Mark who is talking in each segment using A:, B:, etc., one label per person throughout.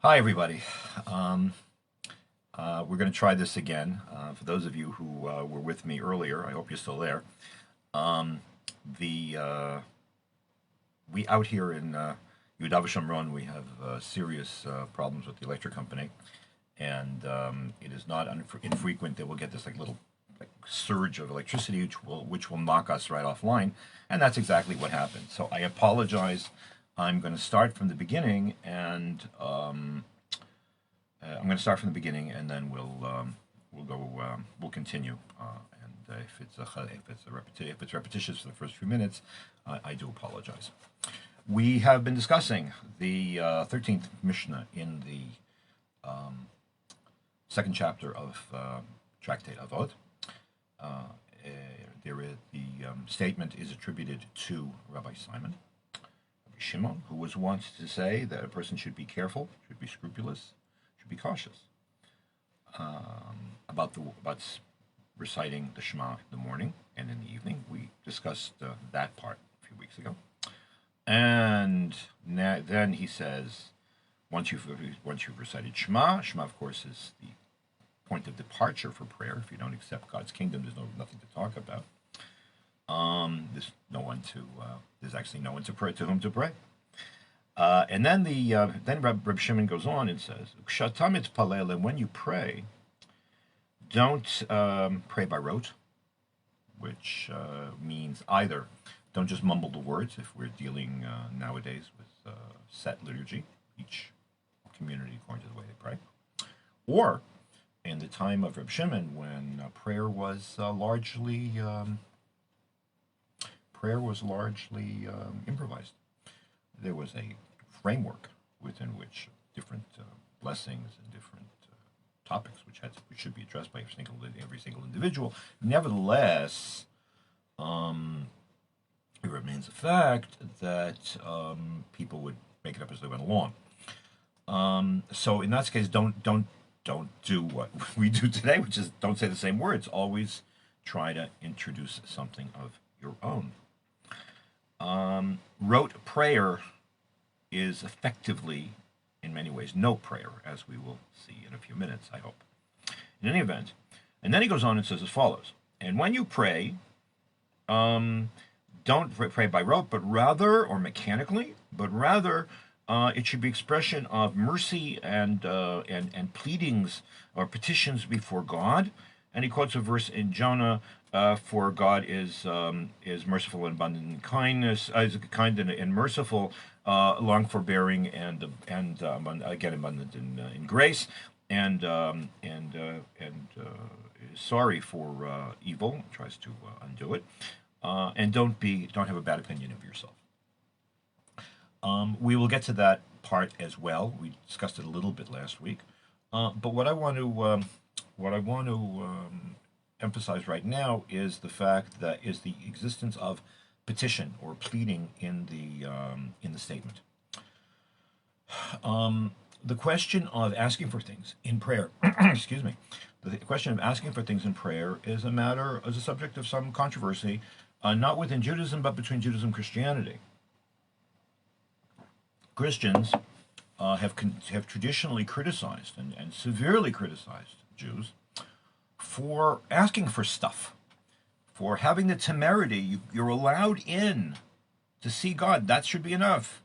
A: Hi, everybody. Um, we're going to try this again. For those of you who were with me earlier, I hope you're still there. Um, the We out here in Yudav Shomron, we have serious problems with the electric company, and it is not infrequent that we'll get this little surge of electricity, which will knock us right offline, and that's exactly what happened. So I apologize. I'm going to start from the beginning, and I'm going to start from the beginning, and then we'll continue. And if it's repetitious for the first few minutes, I do apologize. We have been discussing the 13th Mishnah in the second chapter of Tractate Avot. The statement is attributed to Rabbi Simon, Rabbi Shimon, who was wont to say that a person should be careful, should be scrupulous, should be cautious about reciting the Shema in the morning and in the evening. We discussed that part a few weeks ago, and then he says, once you've recited Shema, Shema of course is the point of departure for prayer. If you don't accept God's kingdom, there's nothing to talk about. There's actually no one to pray to whom to pray. And then Rabbi Shimon goes on and says, "Kshatam itpalel," and when you pray, don't pray by rote, which means either don't just mumble the words. If we're dealing nowadays with set liturgy, each community according to the way they pray, or in the time of Reb Shimon, when prayer was largely improvised. There was a framework within which different blessings and different topics, which should be addressed by every single individual. Nevertheless, it remains a fact that people would make it up as they went along. So in that case, don't do what we do today, which is don't say the same words. Always try to introduce something of your own. Rote prayer is effectively, in many ways, no prayer, as we will see in a few minutes, I hope. In any event, and then he goes on and says as follows: and when you pray, don't pray by rote, but rather, or mechanically, but rather, it should be expression of mercy and pleadings or petitions before God. And he quotes a verse in Jonah, "For God is merciful and abundant in kindness, is kind and merciful, long forbearing and again abundant in grace, and is sorry for evil, tries to undo it, and don't have a bad opinion of yourself." We will get to that part as well. We discussed it a little bit last week, but what I want to emphasize right now is the existence of petition or pleading in the statement. The question of asking for things in prayer, excuse me, the question of asking for things in prayer is a subject of some controversy, not within Judaism, but between Judaism and Christianity. Christians have traditionally criticized and severely criticized Jews for asking for stuff, for having the temerity. You're allowed in to see God. That should be enough.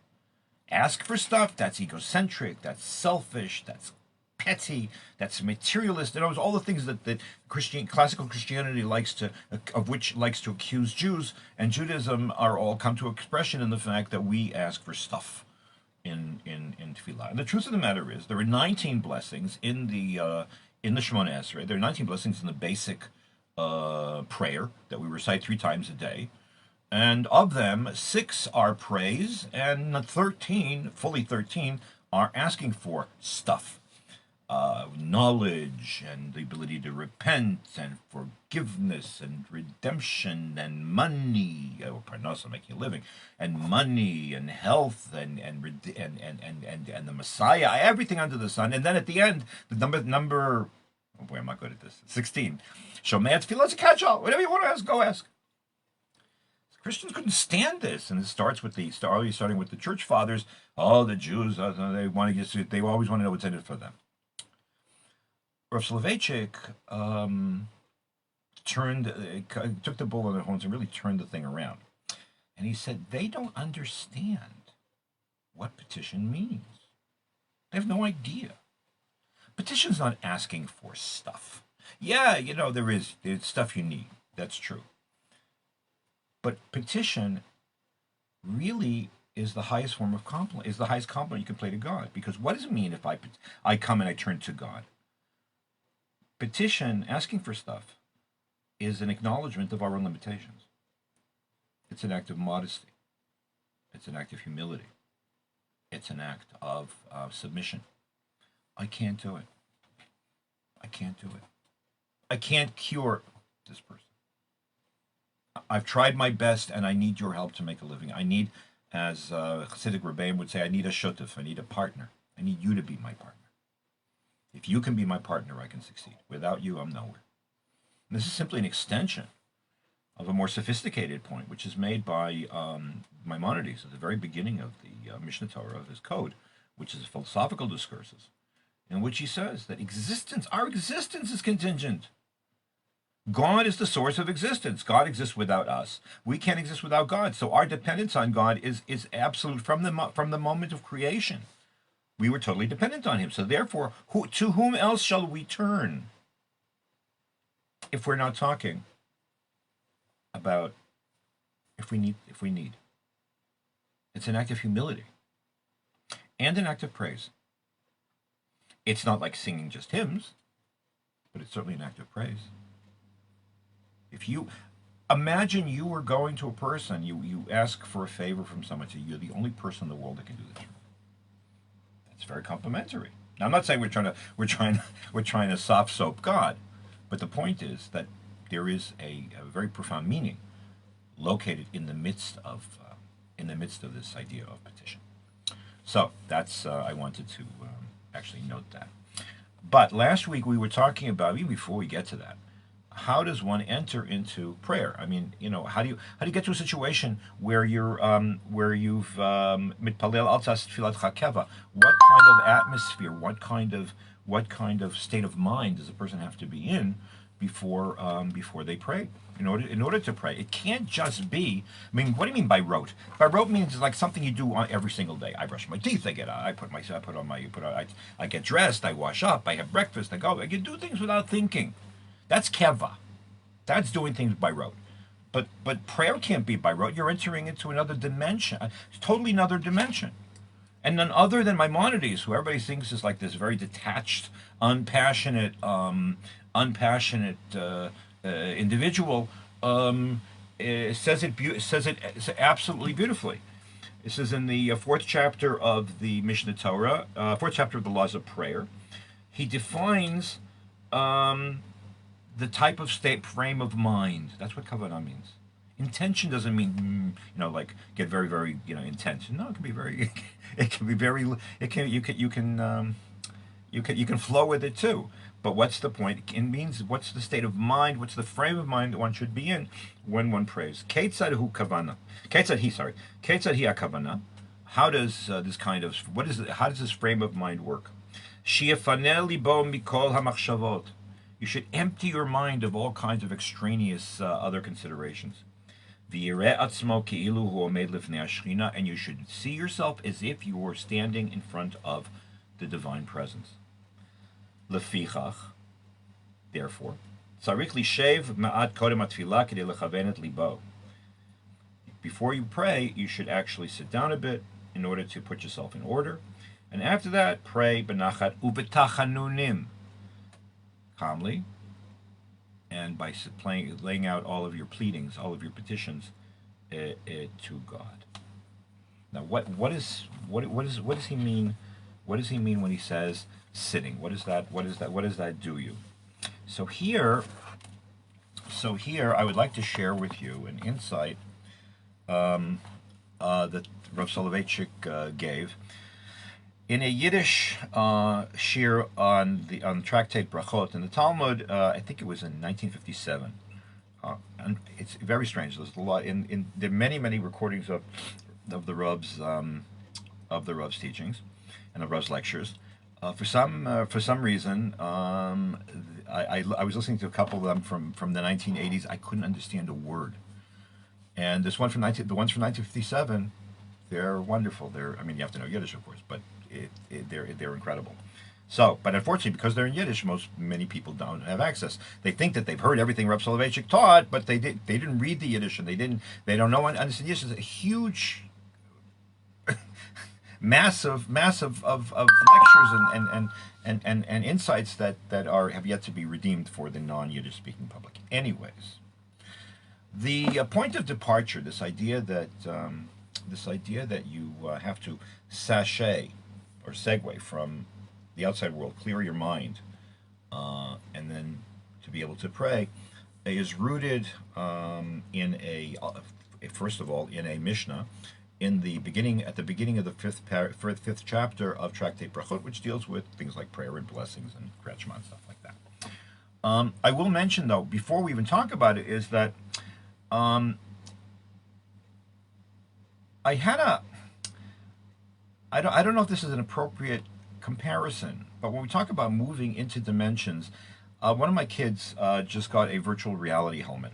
A: Ask for stuff, that's egocentric, that's selfish, that's petty, that's materialist. It was all the things that classical Christianity likes to accuse Jews, and Judaism are all come to expression in the fact that we ask for stuff in tefillah. And the truth of the matter is, there are 19 blessings in the Shemona Esrei. There are 19 blessings in the basic prayer that we recite 3 times a day. And of them, 6 are praise, and 13, fully 13, are asking for stuff. Knowledge, and the ability to repent, and forgiveness, and redemption, and money, or parnasa, making a living, and money, and health, and the Messiah, everything under the sun. And then at the end, the number, oh boy, I'm not good at this, 16. Shomei tefillah is a catch-all. Whatever you want to ask, go ask. Christians couldn't stand this, and it starts with starting with the church fathers. Oh, the Jews, they want to get, they always want to know what's in it for them. Rav Soloveitchik took the bull in their horns and really turned the thing around. And he said, they don't understand what petition means. They have no idea. Petition's not asking for stuff. Yeah, there's stuff you need. That's true. But petition really is the highest form of compliment, is the highest compliment you can pay to God. Because what does it mean if I come and I turn to God? Petition, asking for stuff, is an acknowledgement of our own limitations. It's an act of modesty. It's an act of humility. It's an act of submission. I can't do it. I can't do it. I can't cure this person. I've tried my best, and I need your help to make a living. I need, as Hasidic Rabbi would say, I need a shutuf. I need a partner. I need you to be my partner. If you can be my partner, I can succeed. Without you, I'm nowhere. And this is simply an extension of a more sophisticated point, which is made by Maimonides at the very beginning of the Mishna Torah of his code, which is philosophical discourses, in which he says that our existence is contingent. God is the source of existence. God exists without us. We can't exist without God. So our dependence on God is absolute from the moment of creation. We were totally dependent on him. So therefore, to whom else shall we turn if we're not talking about if we need? It's an act of humility and an act of praise. It's not like singing just hymns, but it's certainly an act of praise. If you imagine you were going to a person, you ask for a favor from someone, so you're the only person in the world that can do this. That's very complimentary. Now, I'm not saying we're trying to soft soap God, but the point is that there is a very profound meaning located in the midst of this idea of petition. So that's I wanted to actually note that. But last week we were talking about, even before we get to that, how does one enter into prayer? I mean, how do you get to a situation where you've mitpalel al tas tfilat chakeva? What kind of atmosphere? What kind of state of mind does a person have to be in before they pray? In order to pray, it can't just be. I mean, what do you mean by rote? By rote means it's like something you do every single day. I brush my teeth. I get dressed. I wash up. I have breakfast. I can do things without thinking. That's keva. That's doing things by rote. But prayer can't be by rote. You're entering into another dimension, totally another dimension. And none other than Maimonides, who everybody thinks is like this very detached, unpassionate individual, says it absolutely beautifully. It says in the fourth chapter of the Mishnah Torah, fourth chapter of the laws of prayer, he defines the type of frame of mind. That's what kavanah means. Intention doesn't mean like get very, very intense. No, it can be very. It can be very. It can you can flow with it too. But what's the point? It means what's the state of mind? What's the frame of mind that one should be in when one prays? Ketzad hu kavana. Ketzad hi kavana. How does this kind of how does this frame of mind work? Shiafaneh libo mikol hamachshavot. You should empty your mind of all kinds of extraneous other considerations. And you should see yourself as if you were standing in front of the divine presence. Lefichach, therefore, before you pray, you should actually sit down a bit in order to put yourself in order. And after that, pray benachat ubetachanunim, calmly, and by laying out all of your pleadings, all of your petitions to God. Now, what does he mean? What does he mean when he says sitting? What does that do you? So here, I would like to share with you an insight that Rav Soloveitchik gave in a Yiddish shir on the tractate Brachot in the Talmud. I think it was in 1957. and it's very strange. There's a lot in there are many recordings of the Rav's teachings and the Rav's lectures. For some reason, I was listening to a couple of them from the 1980s. I couldn't understand a word. And this one the ones from 1957, they're wonderful. I mean, you have to know Yiddish, of course, but they're incredible. So, but unfortunately, because they're in Yiddish, many people don't have access. They think that they've heard everything Reb Soloveitchik taught, but they didn't read the Yiddish, and they don't know and understand Yiddish. It's a huge, massive of lectures and insights that have yet to be redeemed for the non-Yiddish speaking public. Anyways, the point of departure, this idea that you have to sashay or segue from the outside world, clear your mind, and then to be able to pray, is rooted first of all, in a Mishna, at the beginning of the fifth chapter of Tractate Brachot, which deals with things like prayer and blessings and Kretschmann and stuff like that. I will mention, though, before we even talk about it, is that I don't know if this is an appropriate comparison, but when we talk about moving into dimensions, one of my kids just got a virtual reality helmet.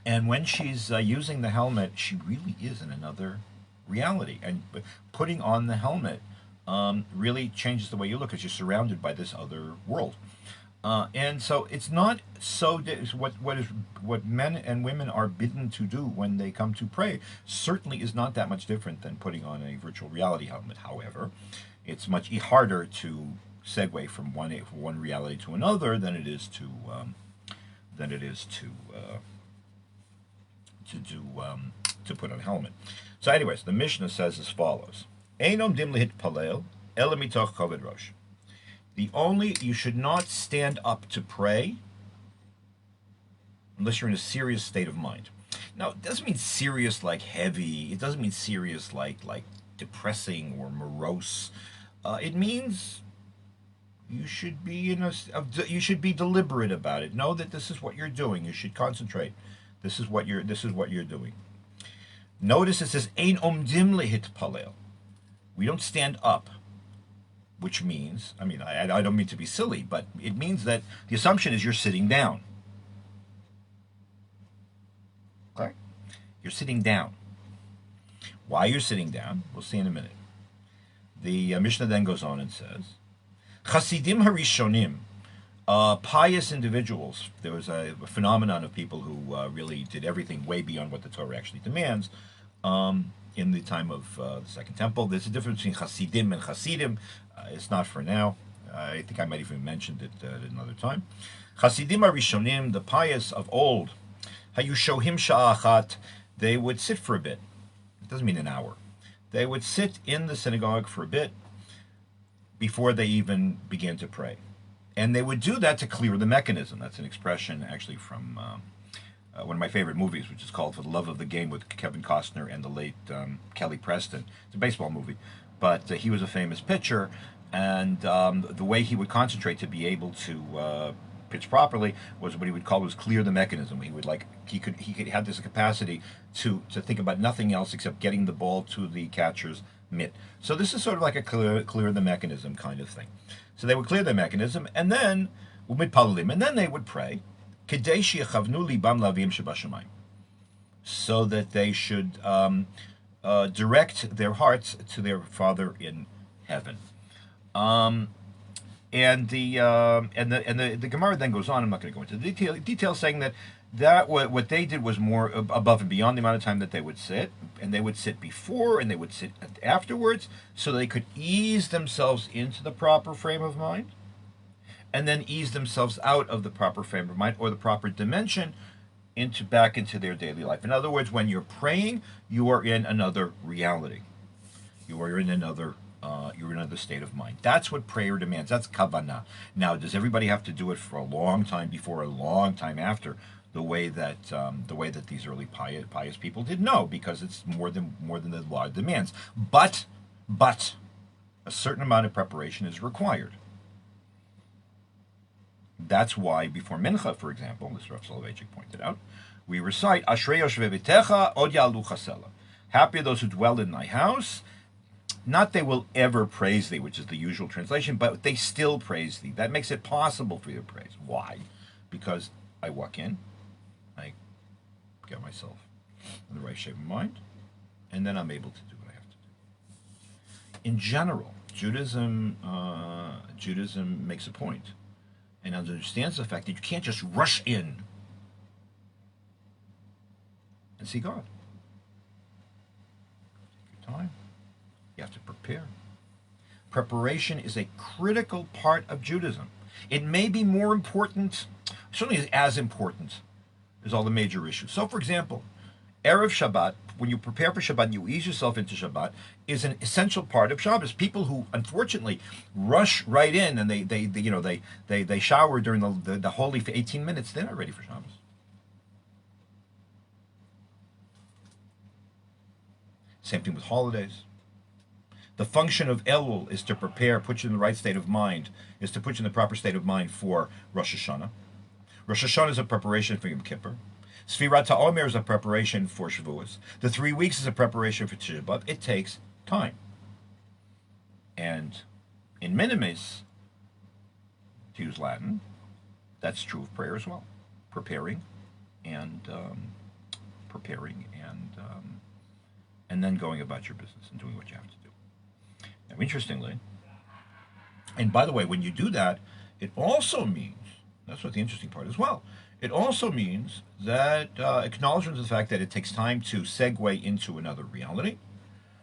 A: And when she's using the helmet, she really is in another reality. And putting on the helmet really changes the way you look, because you're surrounded by this other world. And so it's not so what men and women are bidden to do when they come to pray certainly is not that much different than putting on a virtual reality helmet. However, it's much harder to segue from one reality to another than it is to put on a helmet. So, anyways, the Mishnah says as follows: Einom dim lehit palel ela mitoch koved rosh. You should not stand up to pray unless you're in a serious state of mind. Now, it doesn't mean serious like heavy. It doesn't mean serious like depressing or morose. It means you should be you should be deliberate about it. Know that this is what you're doing. You should concentrate. This is what you're doing. Notice it says ein omdim lehit palel. We don't stand up. Which means, I don't mean to be silly, but it means that the assumption is you're sitting down. Okay? You're sitting down. Why you're sitting down, we'll see in a minute. The Mishnah then goes on and says, Chasidim harishonim, pious individuals. There was a phenomenon of people who really did everything way beyond what the Torah actually demands. In the time of the Second Temple, there's a difference between Chasidim and Chasidim. It's not for now. I think I might even mentioned it at another time. Chasidim Arishonim, the pious of old, Hayushohim Sha'achat, they would sit for a bit. It doesn't mean an hour. They would sit in the synagogue for a bit before they even began to pray. And they would do that to clear the mechanism. That's an expression actually from one of my favorite movies, which is called For the Love of the Game, with Kevin Costner and the late Kelly Preston. It's a baseball movie. But he was a famous pitcher, and the way he would concentrate to be able to pitch properly was what he would call clear the mechanism. He could have this capacity to think about nothing else except getting the ball to the catcher's mitt. So this is sort of like a clear the mechanism kind of thing. So they would clear the mechanism, and then they would pray, so that they should direct their hearts to their Father in heaven. And the Gemara then goes on. I'm not going to go into the details, saying that what they did was more above and beyond the amount of time that they would sit, and they would sit before and they would sit afterwards, so they could ease themselves into the proper frame of mind, and then ease themselves out of the proper frame of mind or the proper dimension back into their daily life. In other words, when you're praying, you are in another reality. You are in another state of mind. That's what prayer demands. That's kavanah. Now, does everybody have to do it for a long time before, a long time after, the way that these early pious people did? No, because it's more than the law demands. But a certain amount of preparation is required. That's why before Mincha, for example, as Rav Soloveitchik pointed out, we recite Ashrei Yoshvei Bitecha Od Yalu Chasela. Happy are those who dwell in thy house. Not they will ever praise thee, which is the usual translation, but they still praise thee. That makes it possible for you to praise. Why? Because I walk in, I get myself in the right shape of mind, and then I'm able to do what I have to do. In general, Judaism makes a point and understands the fact that you can't just rush in and see God. Take your time. You have to prepare. Preparation is a critical part of Judaism. It may be more important, certainly as important as all the major issues. So, for example, Erev Shabbat, when you prepare for Shabbat, you ease yourself into Shabbat, is an essential part of Shabbos. People who unfortunately rush right in and they shower during the holy for 18 minutes, they're not ready for Shabbos. Same thing with holidays. The function of Elul is to prepare, put you in the right state of mind, is to put you in the proper state of mind for Rosh Hashanah. Rosh Hashanah is a preparation for Yom Kippur. Sfirat HaOmer is a preparation for Shavuos. The 3 weeks is a preparation for Tisha B'Av. It takes time. And in minimis, to use Latin, that's true of prayer as well. Preparing and and then going about your business and doing what you have to do. Now, interestingly, and by the way, when you do that, it also means, that's what the interesting part as well, it also means that acknowledgement of the fact that it takes time to segue into another reality,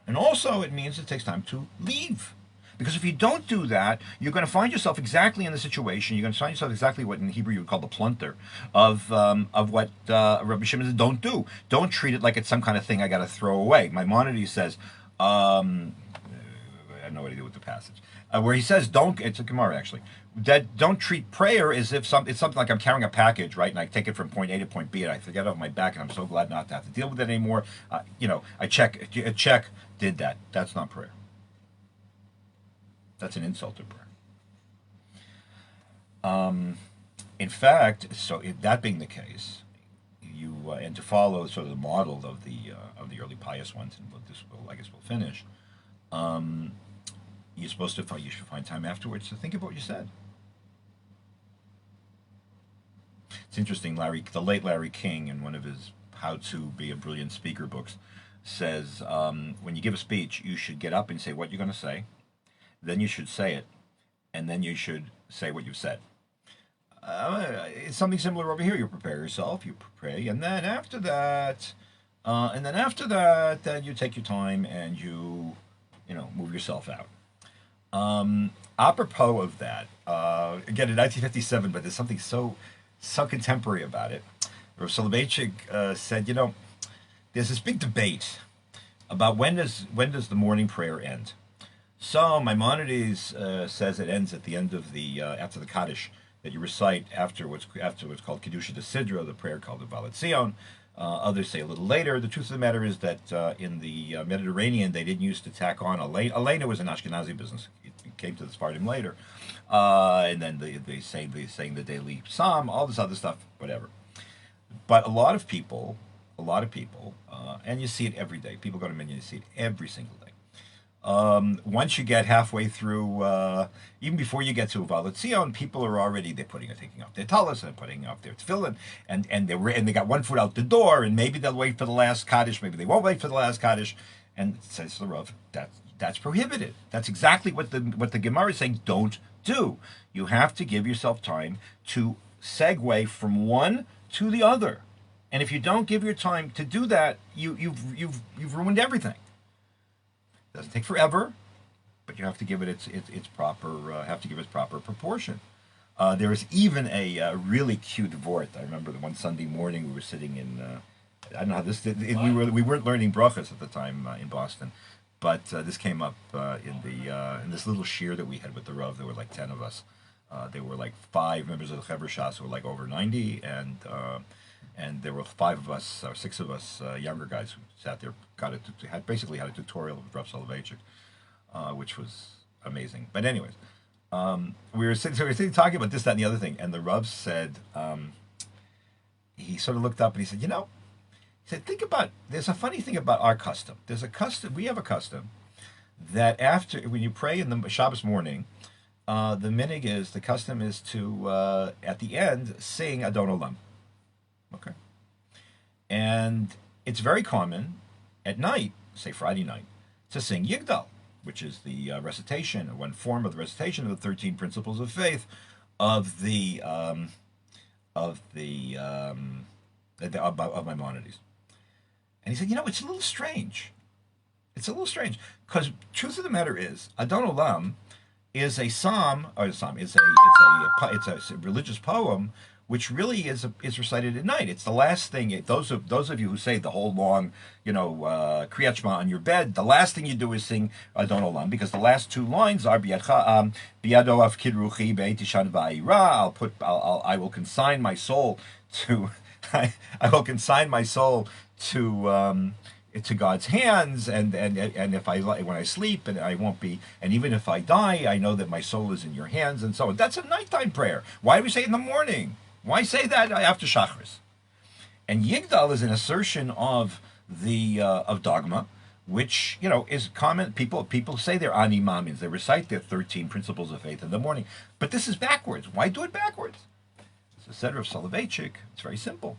A: and also it means it takes time to leave. Because if you don't do that, you're going to find yourself exactly in the situation. You're going to find yourself exactly what in Hebrew you would call the plunter of what Rabbi Shimon says, don't do. Don't treat it like it's some kind of thing I got to throw away. Maimonides says, I have no idea with the passage, where he says, don't, it's a Gemara actually, that don't treat prayer as if it's something like I'm carrying a package, right? And I take it from point A to point B and I forget it off my back and I'm so glad not to have to deal with it anymore. A check did that. That's not prayer. That's an insult to prayer. In fact, so that being the case, you and to follow sort of the model of the early pious ones, and I guess we'll finish. You should find time afterwards to think about what you said. It's interesting. The late Larry King, in one of his "How to Be a Brilliant Speaker" books, says when you give a speech, you should get up and say what you're going to say. Then you should say it, and then you should say what you've said. It's something similar over here. You prepare yourself, you pray, and then after that, then you take your time and you move yourself out. Apropos of that, again in 1957, but there's something so contemporary about it. Rav Soloveitchik said, there's this big debate about when does the morning prayer end. So Maimonides says it ends at the end of after the Kaddish that you recite after what's called Kedusha de Sidra, the prayer called the Valet Zion. Others say a little later. The truth of the matter is that in the Mediterranean they didn't used to tack on Elena was an Ashkenazi business. It came to the Sephardim later, and then they sang the daily psalm, all this other stuff, whatever. But a lot of people, and you see it every day. People go to Minyan, you see it every single day. Once you get halfway through, even before you get to Valet Zion, people are already taking off their talis and putting off their tefillin, and they got one foot out the door, and maybe they'll wait for the last Kaddish, maybe they won't wait for the last Kaddish, and says the Rav, that's prohibited. That's exactly what the Gemara is saying. Don't do. You have to give yourself time to segue from one to the other, and if you don't give your time to do that, you've ruined everything. It doesn't take forever, but you have to give it its proper proportion. There was even a really cute vort. I remember the one Sunday morning we were sitting in. I don't know how this did. We weren't learning brachas at the time in Boston, but this came up in this little shir that we had with the Rav. There were like 10 of us. There were like 5 members of the Chaver Shas who were like over 90, and there were 5 of us, or 6 of us, younger guys who sat there, basically had a tutorial of Rav Soloveitchik, which was amazing. But anyways, we were sitting talking about this, that, and the other thing, and the Rav said, he sort of looked up and he said, he said, think about, there's a funny thing about our custom. There's a custom, we have a custom that after, when you pray in the Shabbos morning, the custom is to, at the end, sing Adon Olam. Okay. And it's very common at night, say Friday night, to sing Yigdal, which is the recitation, or one form of the recitation of the 13 principles of faith of of Maimonides. And he said, it's a little strange. It's a little strange because truth of the matter is, Adon Olam is a psalm, or a psalm is it's a religious poem, which really is recited at night. It's the last thing. Those of you who say the whole long, Kriyat Shema on your bed, the last thing you do is sing Adon Olam, because the last two lines are Biyado Afkid Ruchi Be'etishan Va'ira. I will consign my soul to I will consign my soul to God's hands, and if when I sleep, and I won't be, and even if I die, I know that my soul is in your hands, and so on. That's a nighttime prayer. Why do we say it in the morning? Why say that after Shachris? And Yigdal is an assertion of the of dogma, which is common. People say they're ani mamins. They recite their 13 principles of faith in the morning, but this is backwards. Why do it backwards? It's a setter of Soloveitchik. It's very simple.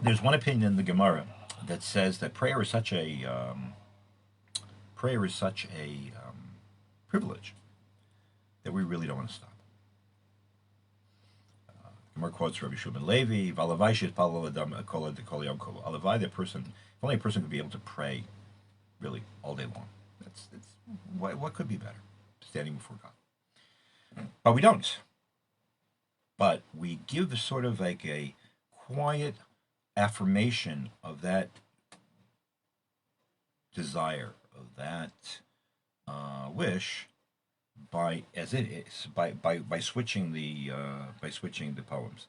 A: There's one opinion in the Gemara that says that prayer is such a privilege that we really don't want to stop. Gemara quotes Rabbi Shubin Levi, "Valavai shitpalel adam kol yom kol." Alavai, if only a person could be able to pray really all day long. That's what could be better, standing before God. But we don't. But we give sort of like a quiet affirmation of that desire, of that wish, by switching the poems.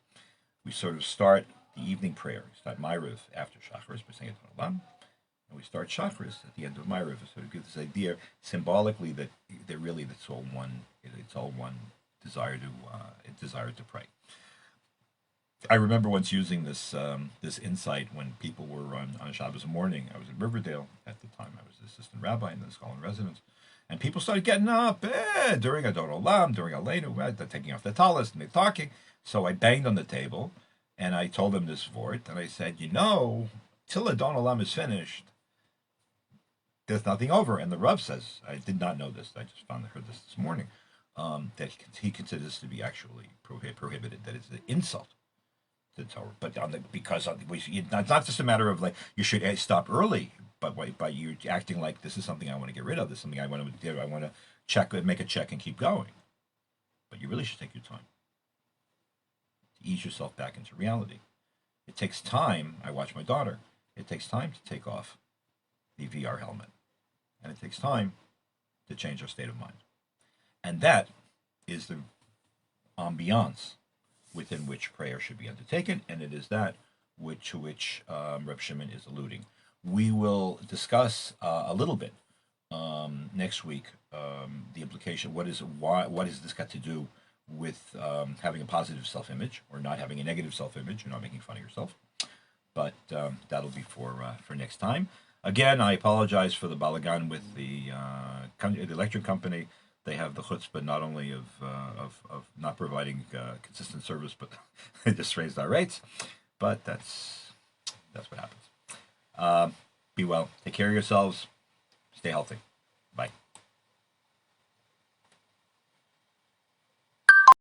A: We sort of start the evening prayer. We start Ma'ariv after Shacharis by saying Adon Olam, and we start Shacharis at the end of Ma'ariv. So it gives this idea symbolically that really it's all one. It's all one desire to pray. I remember once using this insight when people were on Shabbos morning. I was in Riverdale at the time. I was the assistant rabbi in the school in residence, and people started getting up during Adon Olam, during Aleinu, they're taking off the talis and they're talking. So I banged on the table, and I told them this vort, and I said, till Adon Olam is finished, there's nothing over. And the Rav says, I did not know this. I just heard this morning, that he considers this to be actually prohibited. That it's an insult to the Torah. But it's not just a matter of like you should stop early, but by you acting like this is something I want to get rid of. This is something I want to do. I want to check, make a check, and keep going. But you really should take your time to ease yourself back into reality. It takes time. I watch my daughter. It takes time to take off the VR helmet, and it takes time to change our state of mind. And that is the ambiance within which prayer should be undertaken, and it is that to which Reb Shimon is alluding. We will discuss a little bit next week the implication. What has this got to do with having a positive self-image or not having a negative self-image? You're not making fun of yourself, but that'll be for next time. Again, I apologize for the balagan with the electric company. They have the chutzpah not only of not providing consistent service, but they just raised our rates. But that's what happens. Be well. Take care of yourselves. Stay healthy. Bye.